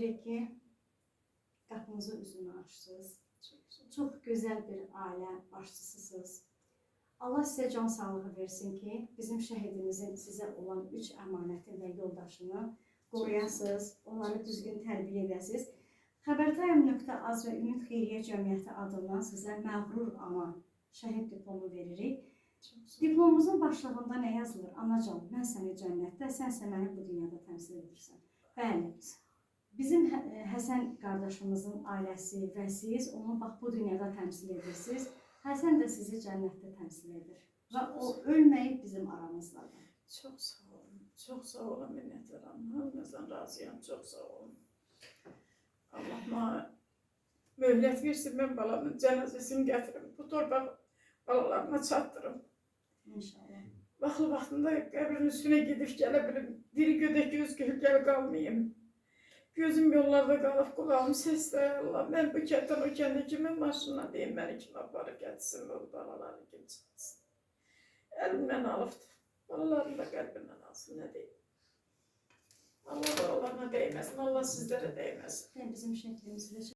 edirik ki, qapınızı üzünü açdınız. Çox gözəl bir ailə başçısısınız. Allah sizə can sağlığı versin ki, bizim şəhidimizin sizə olan 3 əmanəti və yoldaşını qoruyasınız, onları düzgün tərbiyə edəsiniz. Xəbərtayım.az və Ümid Xeyriyyə Cəmiyyəti adından sizə məğrur ana şəhid diplomu veririk. Diplomumuzun başlığında nə yazılır? Anacan, mən səni cənnətdə, sənsə məni bu dünyada təmsil edirsən. Bəli, bizim Həsən qardaşımızın ailəsi və siz onu bax bu dünyada təmsil edirsiniz. Həsən də sizi cənnətdə təmsil edir. Və o ölməyib bizim aramızdadır. Çox sağ olun. Çox sağ olun, minnətdaram. Hamınızdan razıyam. Çox sağ olun. Allah mənə möhlət versin, mən balamın cənazəsini gətirim. Bu torpaq balalarına çatdırım. İnşallah. Vaxtlı vaxtında qəbrin üstünə gedib gələ bilim. Diri gödək göz gölgəli qalmayayım. Gözüm yollarda qalıb, qulağım səslə. Allah, mən bu kənddən o kəndə kimin maşınla deyim, məni kim aparıb gətirsin, bu balaları kim çıxsın. Əlimdən alıbdır. Balalarını da qəlbindən alsın, nə deyim. Allah balalarına değməsin, Allah sizlərə değməsin. Bizim şəklimizdə